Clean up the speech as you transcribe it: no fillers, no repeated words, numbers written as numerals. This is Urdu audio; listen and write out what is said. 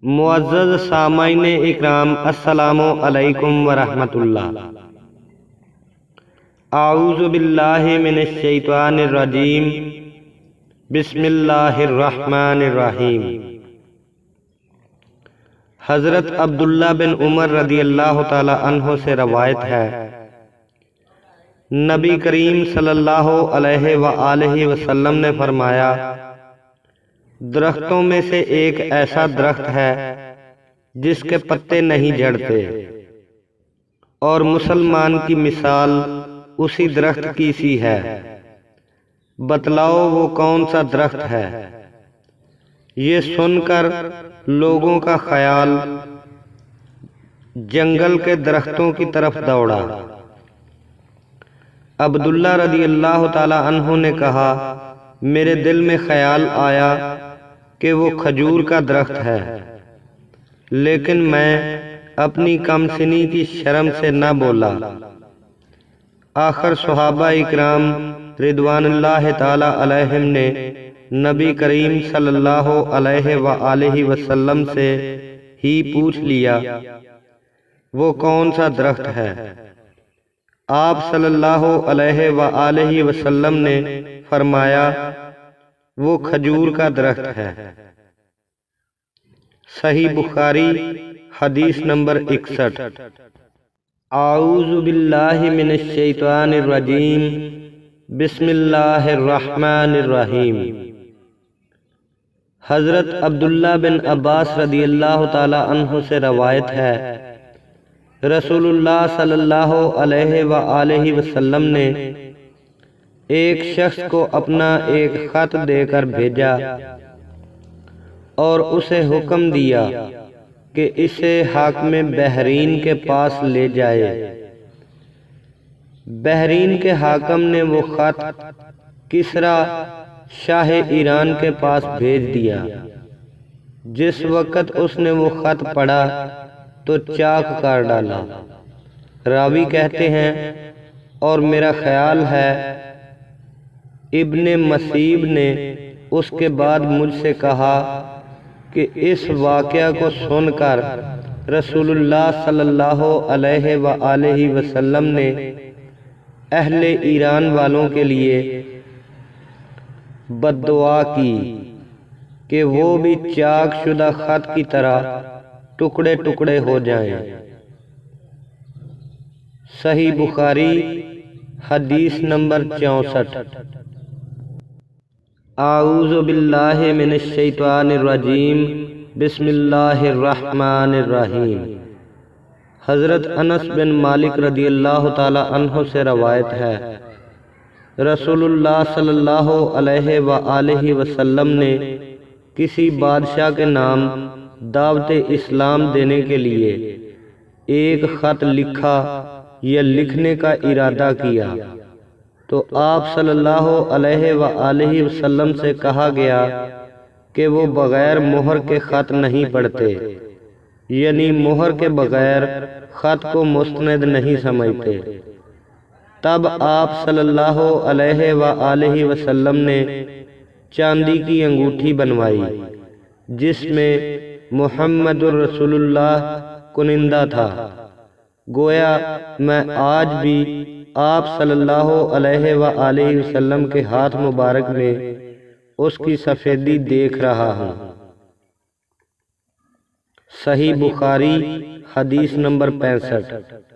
معزز سامعین اکرام، السلام علیکم ورحمۃ اللہ۔ اعوذ باللہ من الشیطان الرجیم، بسم اللہ الرحمن الرحیم۔ حضرت عبداللہ بن عمر رضی اللہ تعالی عنہ سے روایت ہے، نبی کریم صلی اللہ علیہ وآلہ وسلم نے فرمایا، درختوں میں سے ایک ایسا درخت ہے جس کے پتے نہیں جھڑتے، اور مسلمان کی مثال اسی درخت کی سی ہے۔ بتلاؤ وہ کون سا درخت ہے؟ یہ سن کر لوگوں کا خیال جنگل کے درختوں کی طرف دوڑا۔ عبداللہ رضی اللہ تعالی عنہ نے کہا، میرے دل میں خیال آیا کہ وہ کھجور کا درخت ہے، لیکن میں اپنی کم سنی کی شرم سے نہ بولا۔ آخر صحابہ اکرام رضوان اللہ تعالی علیہم نے نبی کریم صلی اللہ علیہ وآلہ وسلم سے ہی پوچھ لیا، وہ کون سا درخت ہے؟ آپ صلی اللہ علیہ وآلہ وسلم نے فرمایا، وہ کھجور کا درخت ہے۔ صحیح بخاری حدیث نمبر 61۔ اعوذ باللہ من الشیطان الرجیم، بسم اللہ الرحمن الرحیم۔ حضرت عبداللہ بن عباس رضی اللہ تعالی عنہ سے روایت ہے، رسول اللہ صلی اللہ علیہ وآلہ وسلم نے ایک شخص کو اپنا ایک خط دے کر بھیجا اور اسے حکم دیا کہ اسے حاکم بحرین کے پاس لے جائے۔ بحرین کے حاکم نے وہ خط کسریٰ شاہ ایران کے پاس بھیج دیا۔ جس وقت اس نے وہ خط پڑھا تو چاک کر ڈالا۔ راوی کہتے ہیں، اور میرا خیال ہے ابن مسیب نے اس کے بعد مجھ سے کہا کہ اس واقعہ کو سن کر رسول اللہ صلی اللہ علیہ وآلہ وسلم نے اہل ایران والوں کے لیے بد دعا کی کہ وہ بھی چاک شدہ خط کی طرح ٹکڑے ٹکڑے ہو جائیں۔ صحیح بخاری حدیث نمبر 64۔ اعوذ باللہ من الشیطان الرجیم، بسم اللہ الرحمن الرحیم۔ حضرت انس بن مالک رضی اللہ تعالی عنہ سے روایت ہے، رسول اللہ صلی اللہ علیہ وآلہ وسلم نے کسی بادشاہ کے نام دعوت اسلام دینے کے لیے ایک خط لکھا یا لکھنے کا ارادہ کیا، تو آپ صلی اللہ علیہ وآلہ وسلم سے کہا گیا کہ وہ بغیر مہر کے خط نہیں پڑھتے، یعنی مہر کے بغیر خط کو مستند نہیں سمجھتے۔ تب آپ صلی اللہ علیہ وآلہ وسلم نے چاندی کی انگوٹھی بنوائی جس میں محمد الرسول اللہ کنندہ تھا۔ گویا میں آج بھی آپ صلی اللہ علیہ وآلہ وسلم کے ہاتھ مبارک میں اس کی سفیدی دیکھ رہا ہوں۔ صحیح بخاری حدیث نمبر 65۔